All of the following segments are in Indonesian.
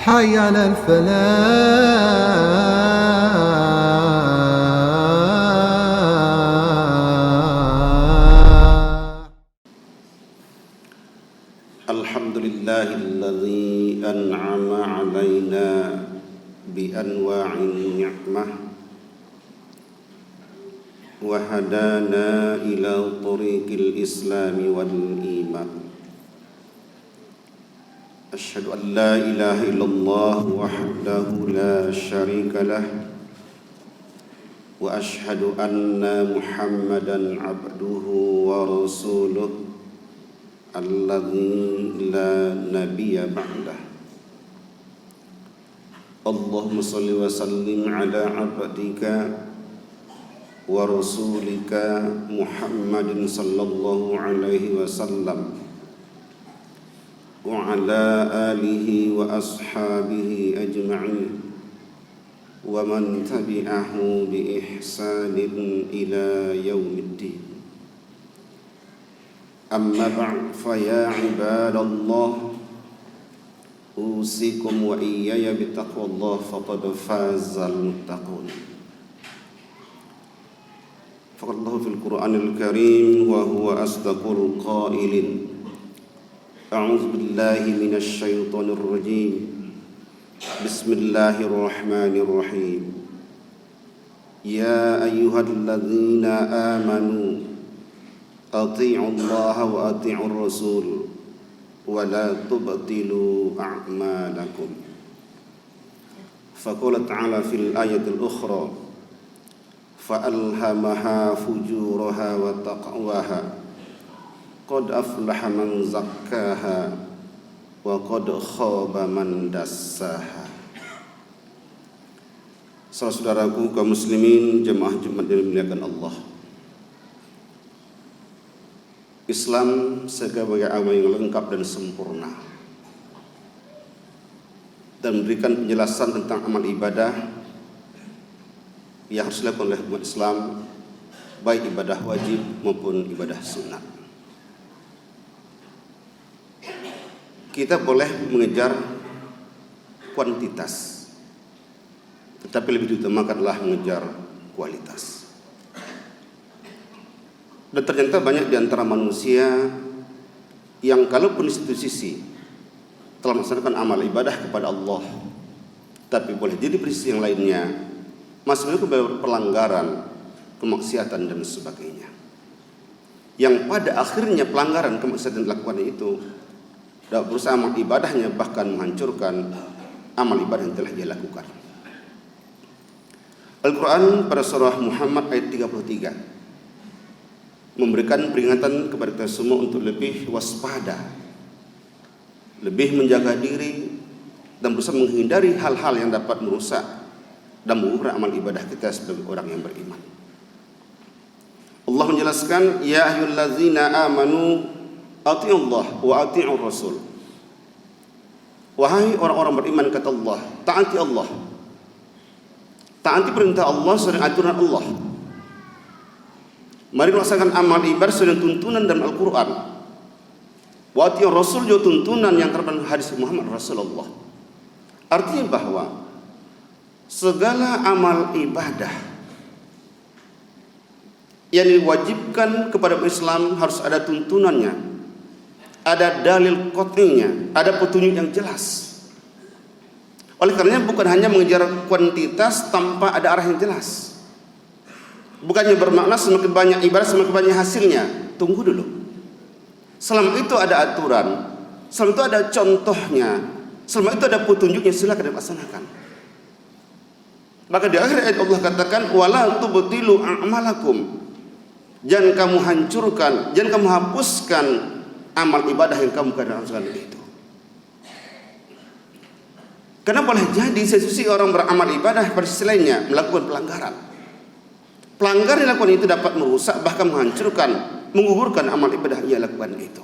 حي على الفلاح. الحمد لله الذي أنعم علينا بأنواع النعمة وهدانا إلى طريق الإسلام والإيمان. أشهد أن لا إله إلا الله وحده لا شريك له وأشهد أن محمدا عبده ورسوله الذي لا نبي بعده. اللهم صل وسلم على عبدك ورسولك محمد صلى الله عليه وسلم وعلى آله وأصحابه أجمعين ومن تبعه بإحسان إلى يوم الدين. أما بعد فيا عباد الله أوصيكم وإياي بتقوى الله فقد فاز المتقون. فقال الله في القرآن الكريم وهو أصدق القائلين: أعوذ بالله من الشيطان الرجيم بسم الله الرحمن الرحيم يا أيها الذين آمنوا أطيعوا الله وأطيعوا الرسول ولا تبطلوا أعمالكم. فقال تعالى في الآية الأخرى: فألهمها فجورها وتقواها قد أفلح من زكاها وقد خاب من دساها. Saudaraku kaum muslimin jemaah Jumat yang dimuliakan Allah, Islam sebagai agama yang lengkap dan sempurna dan memberikan penjelasan tentang amal ibadah yang harus dilakukan oleh umat Islam, baik ibadah wajib maupun ibadah sunat. Kita boleh mengejar kuantitas, tetapi lebih diutamakanlah mengejar kualitas. Dan ternyata banyak di antara manusia yang kalaupun di satu sisi telah melaksanakan amal ibadah kepada Allah, tapi boleh jadi di sisi yang lainnya masih melakukan pelanggaran, kemaksiatan dan sebagainya, yang pada akhirnya pelanggaran kemaksiatan dilakukan itu dan berusaha amal ibadahnya bahkan menghancurkan amal ibadah yang telah dia lakukan. Al-Quran pada surah Muhammad ayat 33 memberikan peringatan kepada kita semua untuk lebih waspada, lebih menjaga diri dan berusaha menghindari hal-hal yang dapat merusak dan mengubah amal ibadah kita sebagai orang yang beriman. Allah menjelaskan, ya ayyuhallazina amanu ati'ullah wa ati'ur rasul. Wahai orang-orang beriman, kata Allah, taati Allah, taati perintah Allah sesuai aturan Allah. Mari melaksanakan amal ibadah sesuai tuntunan dalam Al-Quran. Wa ati'ur rasul juga tuntunan yang terdapat hadis Muhammad Rasulullah. Artinya bahwa segala amal ibadah yang diwajibkan kepada Islam harus ada tuntunannya, ada dalil qat'inya, ada petunjuk yang jelas. Oleh karenanya bukan hanya mengejar kuantitas tanpa ada arah yang jelas. Bukannya bermakna semakin banyak ibadah semakin banyak hasilnya. Tunggu dulu. Selama itu ada aturan, selama itu ada contohnya, selama itu ada petunjuknya, silakan dilaksanakan. Maka di akhir ayat Allah katakan, wala tubtilu a'malakum. Jangan kamu hancurkan, jangan kamu hapuskan amal ibadah yang kamu kerjakan itu. Karena boleh jadi sesuatu orang beramal ibadah pada sisi lainnya melakukan pelanggaran. Pelanggaran yang dilakukan itu dapat merusak bahkan menghancurkan, menggugurkan amal ibadah yang ia lakukan itu.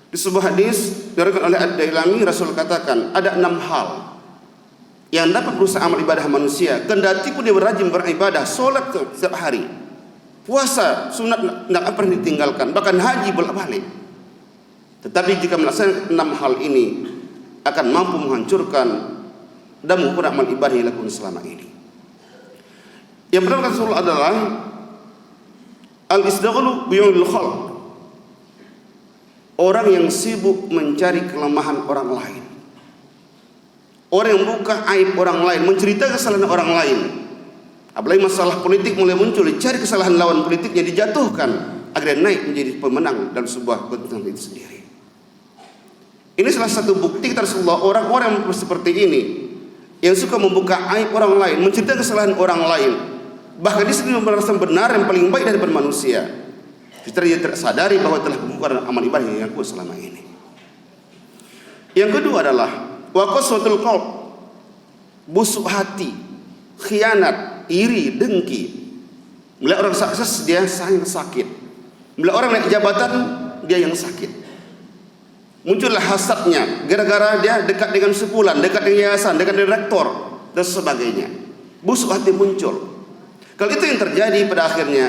Di sebuah hadis diriwayatkan oleh Ad-Dailami, Rasul katakan ada 6 hal yang dapat merusak amal ibadah manusia. Kendati pun dia rajin beribadah, solat setiap hari, puasa sunat tidak pernah ditinggalkan, bahkan haji bolak-balik. Tetapi jika melaksanakan 6 hal ini, akan mampu menghancurkan dan mengukur amal ibadah yang dilakukan selama ini. Yang pertama Rasulullah adalah al-istighalu biyumil khalq. Orang yang sibuk mencari kelemahan orang lain. Orang yang membuka aib orang lain, menceritakan kesalahan orang lain. Apalagi masalah politik mulai muncul, dicari kesalahan lawan politiknya, dijatuhkan agar naik menjadi pemenang dalam sebuah konten itu sendiri. Ini salah satu bukti Rasulullah, orang-orang seperti ini yang suka membuka aib orang lain, menceritakan kesalahan orang lain, bahkan dia sendiri merasa benar yang paling baik daripada manusia. Setelah dia tersadari bahwa telah mengukur amal ibadah yang aku selama ini. Yang kedua adalah wa qaswatul qalb, busuk hati, khianat, iri, dengki. Melihat orang sukses dia sangat sakit. Melihat orang naik jabatan dia yang sakit. Muncullah hasadnya gara-gara dia dekat dengan sepulan, dekat dengan yayasan, dekat dengan rektor dan sebagainya. Busuk hati muncul. Kalau itu yang terjadi pada akhirnya,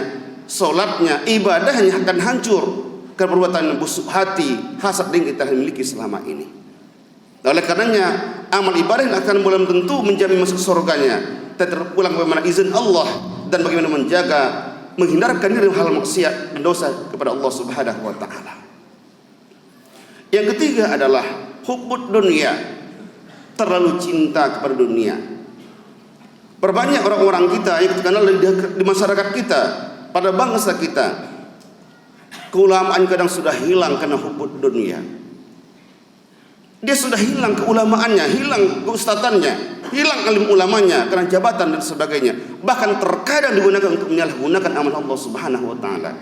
solatnya, ibadahnya akan hancur karena perbuatan busuk hati, hasad yang kita miliki selama ini. Oleh karenanya amal ibadah akan belum tentu menjamin masuk surganya, terpulang bagaimana izin Allah dan bagaimana menjaga, menghindarkan diri dari hal maksiat dan dosa kepada Allah Subhanahu wa taala. Yang ketiga adalah hubbud dunia, terlalu cinta kepada dunia. Berbanyak orang-orang kita yang terkenal di masyarakat kita, pada bangsa kita, keulamaan kadang sudah hilang karena hubbud dunia. Dia sudah hilang keulamaannya, hilang keustatannya, hilang alim ulamanya karena jabatan dan sebagainya. Bahkan terkadang digunakan untuk menyalahgunakan amal Allah Subhanahu wa taala.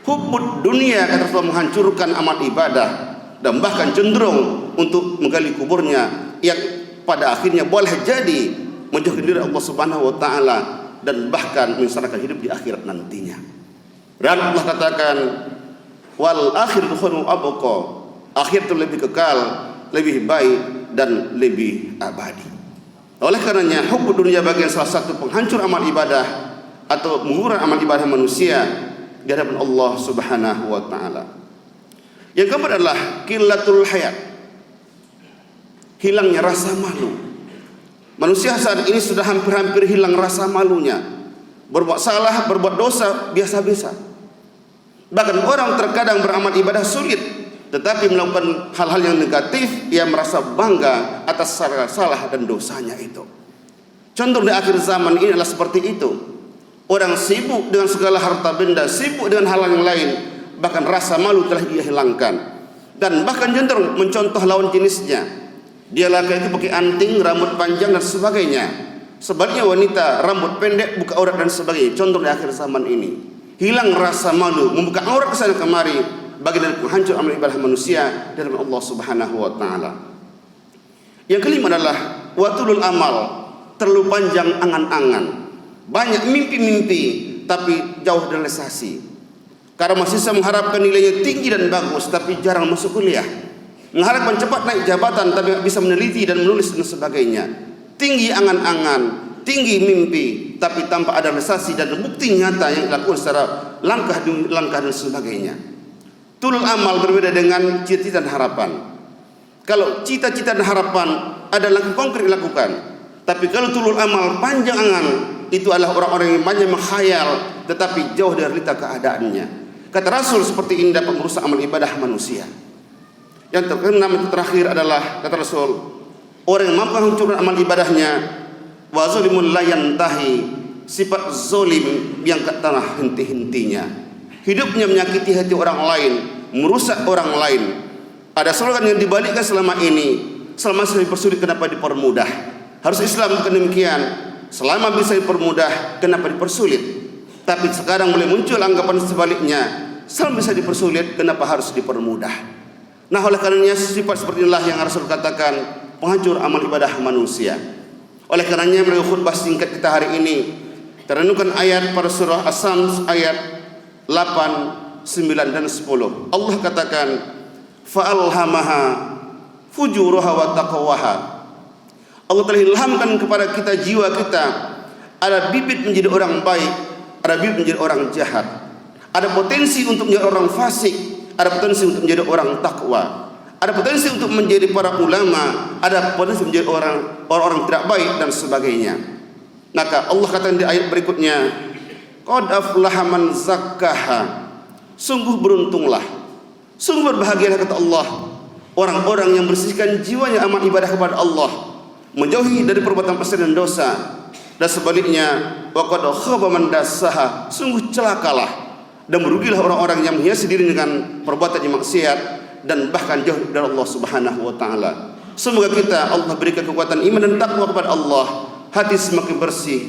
Hubbud dunia kata Rasulullah menghancurkan amal ibadah dan bahkan cenderung untuk menggali kuburnya yang pada akhirnya boleh jadi menjauhkan diri Allah Subhanahu wa taala dan bahkan menyengsarakan hidup di akhirat nantinya. Dan Allah katakan wal akhiratu khairun abqa, akhir itu lebih kekal, lebih baik dan lebih abadi. Oleh karenanya hubbud dunia bagian salah satu penghancur amal ibadah atau mengurangi amal ibadah manusia di hadapan Allah Subhanahu wa taala. Yang keempat adalah qillatul hayat, hilangnya rasa malu. Manusia saat ini sudah hampir-hampir hilang rasa malunya. Berbuat salah, berbuat dosa biasa-biasa. Bahkan orang terkadang beramal ibadah sulit, tetapi melakukan hal-hal yang negatif, ia merasa bangga atas salah dan dosanya itu. Contoh di akhir zaman ini adalah seperti itu. Orang sibuk dengan segala harta benda, sibuk dengan hal yang lain, bahkan rasa malu telah dia hilangkan. Dan bahkan cenderung mencontoh lawan jenisnya. Dia laki itu pakai anting, rambut panjang dan sebagainya. Sebaliknya wanita rambut pendek, buka aurat dan sebagainya. Contoh di akhir zaman ini, hilang rasa malu, membuka aurat ke sana kemari, bagian dari penghancur amal ibadah manusia dari Allah Subhanahu wa taala. Yang kelima adalah watulul amal, terlalu panjang angan-angan. Banyak mimpi-mimpi tapi jauh dari realisasi. Karena mahasiswa mengharapkan nilainya tinggi dan bagus tapi jarang masuk kuliah. Mengharapkan cepat naik jabatan tapi tidak bisa meneliti dan menulis dan sebagainya. Tinggi angan-angan, tinggi mimpi tapi tanpa ada realisasi dan bukti nyata yang dilakukan secara langkah demi langkah dan sebagainya. Tulul amal berbeda dengan cita-cita dan harapan. Kalau cita-cita dan harapan adalah langkah konkret dilakukan, tapi kalau tulul amal panjang angan, itu adalah orang-orang yang banyak menghayal tetapi jauh dari realita keadaannya. Kata Rasul seperti ini dapat merusak amal ibadah manusia. Yang terakhir adalah kata Rasul, orang yang mampu menghancurkan amal ibadahnya, wa zalimul la yantahi, sifat zalim yang tak tanah henti-hentinya. Hidupnya menyakiti hati orang lain, merusak orang lain. Ada slogan yang dibalikkan selama ini, selama bisa dipersulit kenapa dipermudah. Harus Islam bukan demikian. Selama bisa dipermudah kenapa dipersulit. Tapi sekarang mulai muncul anggapan sebaliknya, selama bisa dipersulit kenapa harus dipermudah. Nah oleh karenanya sifat seperti inilah yang Rasul katakan penghancur amal ibadah manusia. Oleh karenanya melalui khutbah singkat kita hari ini terenungkan ayat pada surah As-Sams ayat 8, 9 dan 10. Allah katakan fa'alhamaha fujuraha wa taqwaha. Allah telah ilhamkan kepada kita, jiwa kita, ada bibit menjadi orang baik, ada bibit menjadi orang jahat. Ada potensi untuk menjadi orang fasik, ada potensi untuk menjadi orang takwa. ada potensi untuk menjadi para ulama, ada potensi menjadi orang-orang tidak baik dan sebagainya. Maka Allah katakan di ayat berikutnya, qad aflaha man zakkaha, sungguh beruntunglah, sungguh berbahagialah kata Allah orang-orang yang bersihkan jiwanya amal ibadah kepada Allah, menjauhi dari perbuatan maksiat dan dosa. Dan sebaliknya, wa qad khaba man dassaha, sungguh celakalah dan merugilah orang-orang yang menghiasi diri dengan perbuatan yang maksiat dan bahkan jauh dari Allah Subhanahu wa taala. Semoga kita Allah berikan kekuatan iman dan takwa kepada Allah, hati semakin bersih,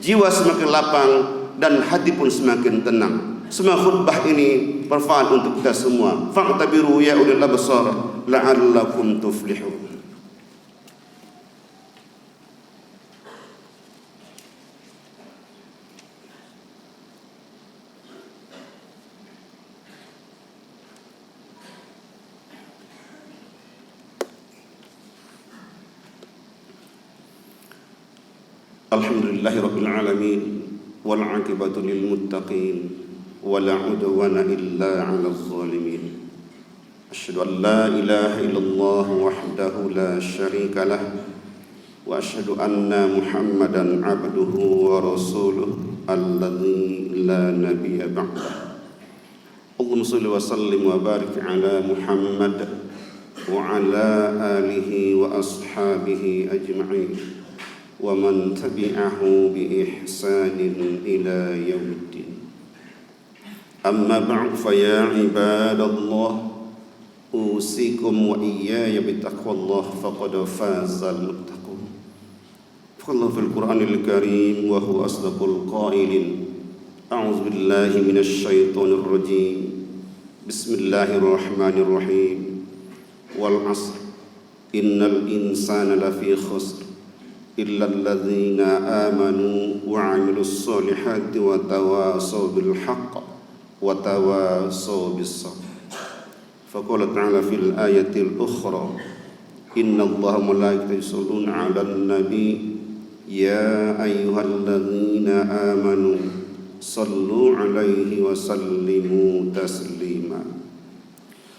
jiwa semakin lapang, dan hati pun semakin tenang. Semua khutbah ini bermanfaat untuk kita semua. Fa'tabiru ya ulil absar la'allakum tuflihun. Alhamdulillahirabbil alamin wal 'aqibatu lil muttaqin wala 'udwana illa 'alal zalimin. Asyhadu an la ilaha illallah wahdahu la syarika lah wa asyhadu anna Muhammadan 'abduhu wa rasuluhu alladzi la nabiyya ba'dah. Allahumma shalli wa sallim wa barik ala Muhammad wa ala alihi wa ashabihi ajma'in wa man tabi'ahu bi ihsanin ila yaumiddin. Amma ba'd, fa ya ibadallah, usikum wa iyaya bi taqwallah faqad fazal muttaqun. Faqallahu fil Qur'anil Karim wa huwa asdaqul qailin. A'udzu billahi minasy syaithanir rajim. Bismillahirrahmanirrahim. Wal 'asr innal insana lafi khusr illa alladzina amanu wa 'amilus solihati wa tawasaw bil haqq wa tawasaw bis sabr. Faqala ta'ala fil ayatil ukhra, innallaha wa malaikatahu yusholluna 'alan nabi ya ayyuhalladzina amanu sallu 'alaihi wa sallimu taslima.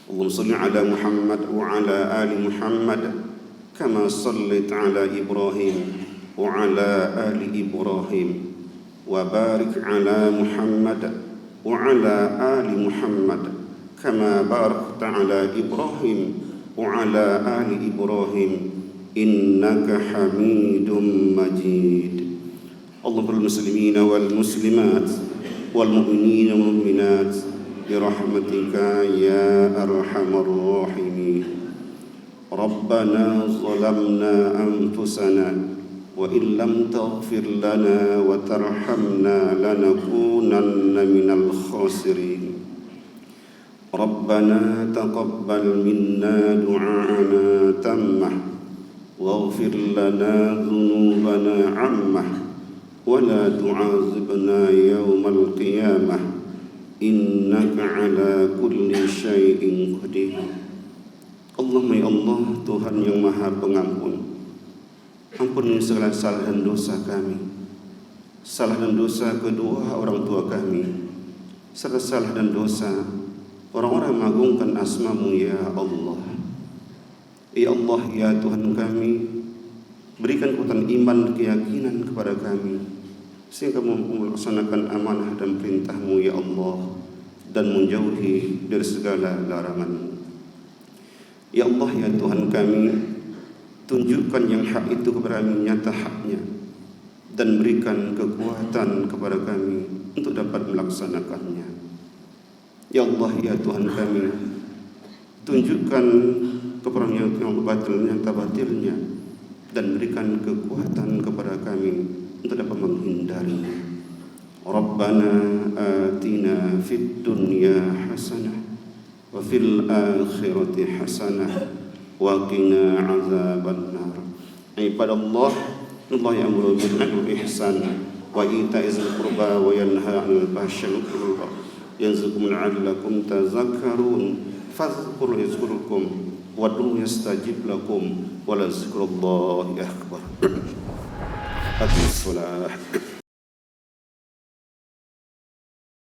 Allahumma shalli 'ala Muhammad wa 'ala ali Muhammad kama sallaita ala Ibrahim wa ala ali Ibrahim wa barik ala Muhammad wa ala ali Muhammad kama barakta ala Ibrahim wa ala ali Ibrahim innaka Hamidum Majid. Allahumma muslimina wal muslimat wal mu'minina wal mu'minat bi rahmatika ya arhamar rahimin. Rabbana zalamna anfusana wa illam taghfir lana wa tarhamna lanakunanna minal khasirin. Rabbana taqabbal minna du'ana tammah waghfir lana dhunubana 'ammah wa la tu'azibna yawmal qiyamah innaka 'ala kulli syai'in qadir. Allahumma ya Allah, Tuhan yang Maha Pengampun, ampuni segala salah dan dosa kami, salah dan dosa kedua orang tua kami, serta salah dan dosa orang-orang yang mengagungkan asma-Mu ya Allah. Ya Allah, ya Tuhan kami, berikan kekuatan iman dan keyakinan kepada kami sehingga mampu melaksanakan amanah dan perintah-Mu ya Allah dan menjauhi dari segala larangan-Mu. Ya Allah, ya Tuhan kami, tunjukkan yang hak itu kepada kami nyata haknya dan berikan kekuatan kepada kami untuk dapat melaksanakannya. Ya Allah, ya Tuhan kami, tunjukkan kepada kami yang batil nyata batilnya dan berikan kekuatan kepada kami untuk dapat menghindarinya. Rabbana atina fid dunya hasanah wa fil akhirati hasanah wa qina azaban nar. Ibadallah, Allah ya'muru bil 'adli wal ihsan wa ita'iz qurba wa yanha 'anil fahsya'i wal munkar yanzukum la'allakum tadhakkarun. Fadhkuru yazkurkum wad'u yastajib lakum wa la zikrullahi akbar. Aqim as-salah.